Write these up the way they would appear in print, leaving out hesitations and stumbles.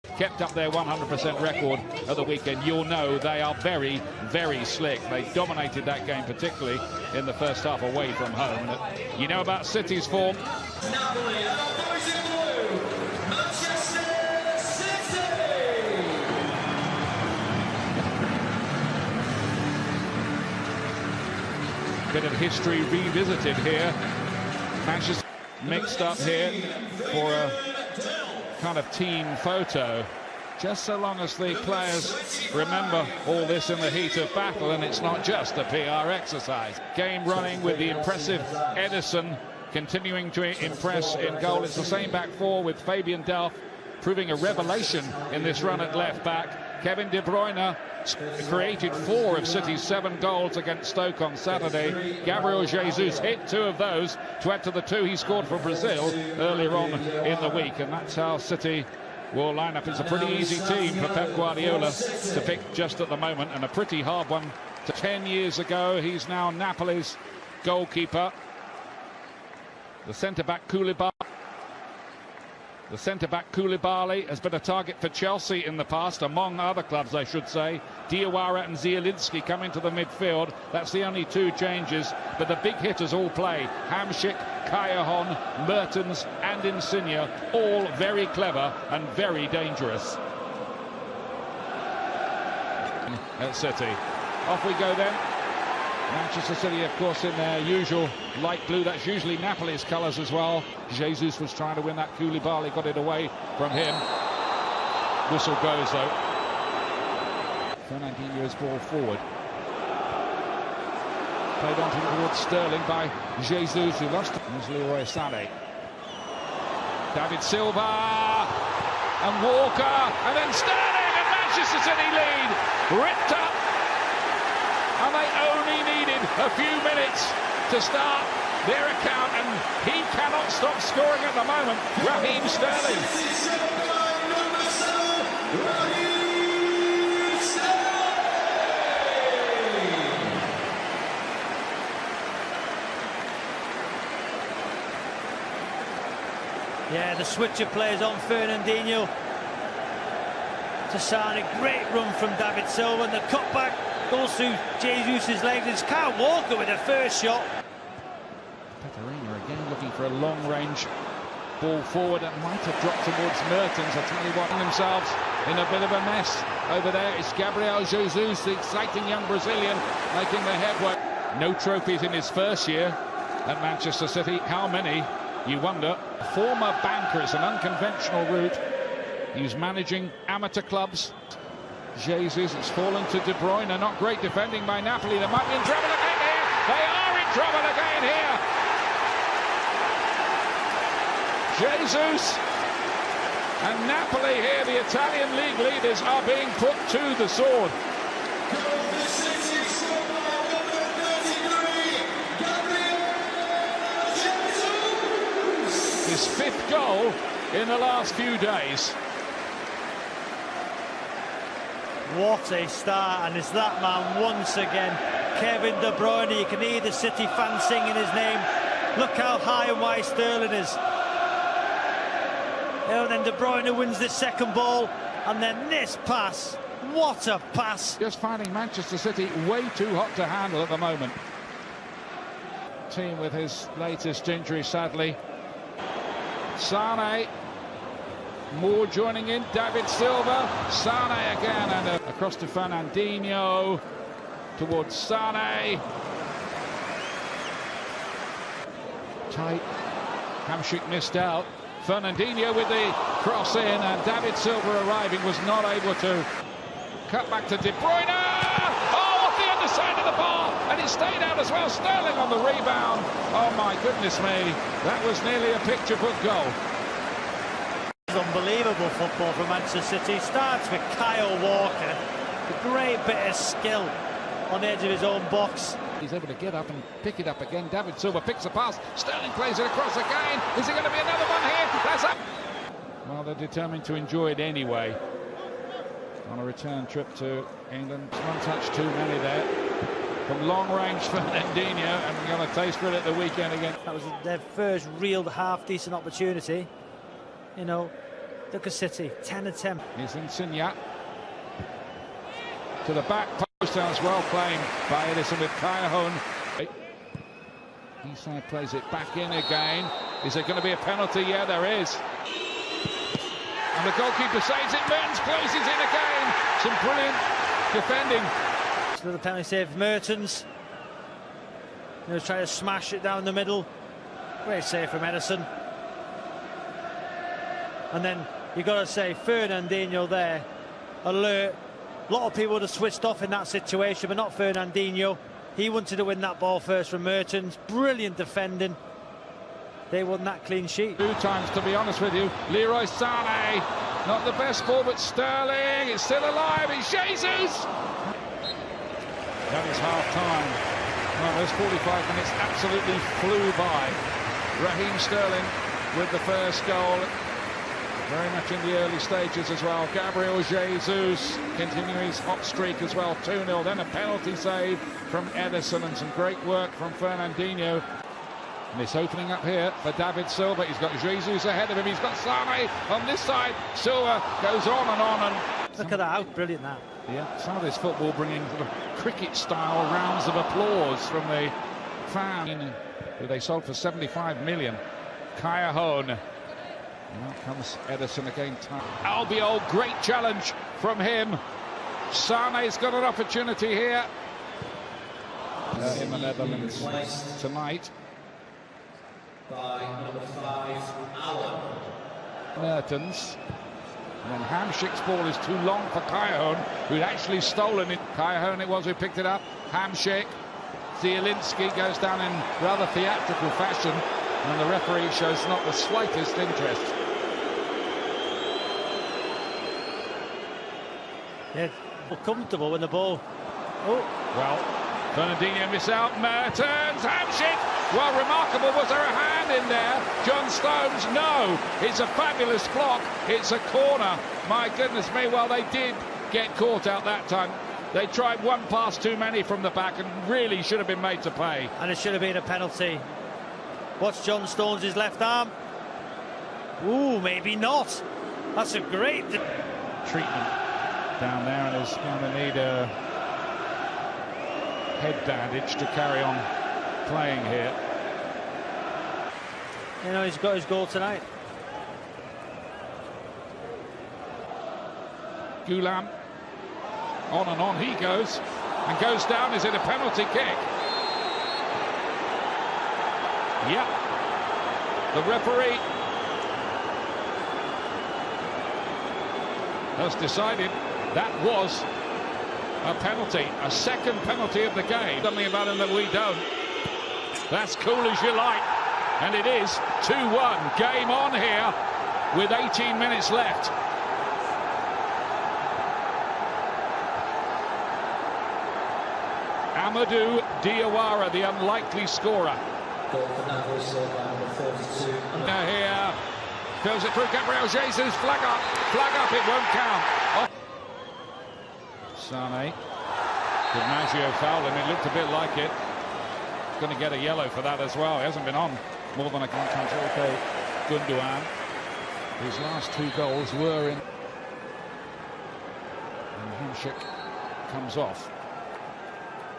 kept up their 100% record at the weekend, you'll know they are very, very slick. They dominated that game, particularly in the first half away from home. You know about City's form. Napoli, boys in blue, Manchester City. Bit of history revisited here. Manchester mixed up here for a kind of team photo. Just so long as the players remember all this in the heat of battle, and it's not just a PR exercise. Game running with the impressive Edison continuing to impress in goal. It's the same back four with Fabian Delph proving a revelation in this run at left back. Kevin De Bruyne created 4 of City's 7 goals against Stoke on Saturday. Gabriel Jesus hit 2 of those to add to the 2 he scored for Brazil earlier on in the week, and that's how City will line up. It's a pretty easy team for Pep Guardiola to pick just at the moment, and a pretty hard one. 10 years ago, he's now Napoli's goalkeeper. The centre-back Koulibaly has been a target for Chelsea in the past, among other clubs, I should say. Diawara and Zielinski come into the midfield. That's the only 2 changes, but the big hitters all play. Hamšík, Callejon, Mertens and Insigne, all very clever and very dangerous. At City. Off we go then. Manchester City, of course, in their usual light blue. That's usually Napoli's colours as well. Jesus was trying to win that. Koulibaly got it away from him. Whistle goes, though. Fernandinho's ball forward. Played on towards Sterling by Jesus, who lost it. There's Leroy Sané. David Silva and Walker, and then Sterling, and Manchester City lead. Ripped up. And they only needed a few minutes to start their account, and he cannot stop scoring at the moment. Raheem Sterling. Yeah, the switcher plays on Fernandinho to Sané. Great run from David Silva, and the cutback goes through Jesus' legs. It's Kyle Walker with the first shot. Petarina again looking for a long-range ball forward. It might have dropped towards Mertens. I tell you what, themselves in a bit of a mess over there. It's Gabriel Jesus, the exciting young Brazilian, making the headway. No trophies in his first year at Manchester City. How many, you wonder? Former banker. It's an unconventional route. He's managing amateur clubs. Jesus, it's fallen to De Bruyne. Not great defending by Napoli. They might be in trouble again here. They are in trouble again here. Jesus and Napoli here, the Italian league leaders, are being put to the sword. His 5th goal in the last few days. What a start, and it's that man once again, Kevin De Bruyne. You can hear the City fans singing his name. Look how high and wide Sterling is. And then De Bruyne wins the second ball, and then this pass. What a pass. Just finding Manchester City way too hot to handle at the moment. Team with his latest injury, sadly. Sané. Moore joining in, David Silva, Sané again, and across to Fernandinho, towards Sané. Tight, Hamšík missed out. Fernandinho with the cross in, and David Silva arriving was not able to. Cut back to De Bruyne! Oh, off the underside of the bar, and it stayed out as well. Sterling on the rebound. Oh my goodness me, that was nearly a picture-book goal. Unbelievable football from Manchester City. Starts with Kyle Walker, a great bit of skill on the edge of his own box. He's able to get up and pick it up again. David Silva picks the pass. Sterling plays it across again. Is there going to be another one here? That's up. Well, they're determined to enjoy it anyway. On a return trip to England. One touch too many there. From long range, Fernandinho, and we're going to taste for it at the weekend again. That was their first real half-decent opportunity. You know, Look at City, 10 attempts. Here's Insigne. To the back post as well, playing by Edison with Callejon. Eastside plays it back in again. Is there going to be a penalty? Yeah, there is. And the goalkeeper saves it. Mertens closes in again. Some brilliant defending. Another penalty save, Mertens. He was trying to smash it down the middle. Great save from Edison. And then you've got to say, Fernandinho there, alert. A lot of people would have switched off in that situation, but not Fernandinho. He wanted to win that ball first from Mertens. Brilliant defending. They won that clean sheet. 2 times, to be honest with you. Leroy Sané, not the best ball, but Sterling, it's still alive. It's Jesus. That is half-time. Well, those 45 minutes absolutely flew by. Raheem Sterling with the first goal. Very much in the early stages as well. Gabriel Jesus continuing his hot streak as well. 2-0, then a penalty save from Edison and some great work from Fernandinho. And it's opening up here for David Silva. He's got Jesus ahead of him. He's got Sané on this side. Silva goes on and on. And look at that, how brilliant that. Yeah, some of this football bringing sort of cricket-style rounds of applause from the fan, who they sold for 75 million. Callejon. And out comes Edison again. Albiol, great challenge from him. Sané's got an opportunity here in the Netherlands tonight. By number 5, Allen. Mertens. And then Hamšík's ball is too long for Callejon, who'd actually stolen it. Callejon it was who picked it up. Hamšík. Zielinski goes down in rather theatrical fashion, and the referee shows not the slightest interest. Yeah, comfortable with the ball. Oh, well, Fernandinho miss out. Mertens, Hamšík. Well, remarkable. Was there a hand in there? John Stones, no. It's a fabulous block. It's a corner. My goodness me. Well, they did get caught out that time. They tried one pass too many from the back and really should have been made to pay. And it should have been a penalty. Watch John Stones' left arm. Ooh, maybe not. That's a great treatment down there, and is going to need a head bandage to carry on playing here. You know, he's got his goal tonight. Gulam, on and on he goes, and goes down. Is it a penalty kick? Yep. The referee has decided that was a penalty, a second penalty of the game. Something about him that we don't. That's cool as you like. And it is 2-1. Game on here with 18 minutes left. Amadou Diawara, the unlikely scorer. Goal for Napoli, by number 42. Now here, fills it through Gabriel Jesus. Flag up, it won't count. Oh. Sané. DiMaggio foul, and it looked a bit like it. Going to get a yellow for that as well. He hasn't been on more than a control. Gundogan. His last 2 goals were in. And Hamšík comes off.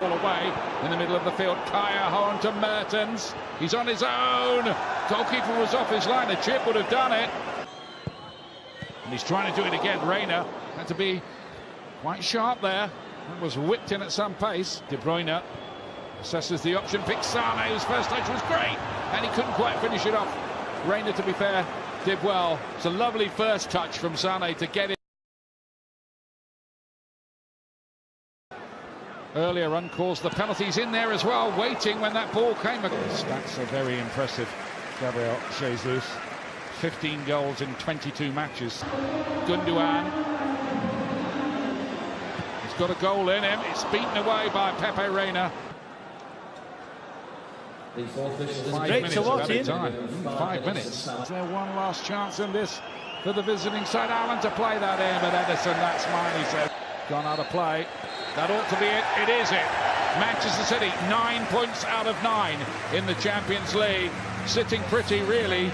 All away in the middle of the field. Callejon to Mertens. He's on his own. Goalkeeper was off his line. A chip would have done it. And he's trying to do it again. Reina had to be quite sharp there. That was whipped in at some pace. De Bruyne assesses the option. Picks Sané, whose first touch was great, and he couldn't quite finish it off. Reina, to be fair, did well. It's a lovely first touch from Sané to get it. Earlier run caused the penalties in there as well, waiting when that ball came. Stats are very impressive. Gabriel Jesus, 15 goals in 22 matches. Gundogan, he's got a goal in him. It's beaten away by Pepe Reina. The fourth official is 5 great minutes to watch of added time. 5 minutes. Is there one last chance in this for the visiting side? Allen to play that in, but Edison, that's mine, he said. Gone out of play. That ought to be it. It is it. Manchester City, 9 points out of 9 in the Champions League. Sitting pretty, really.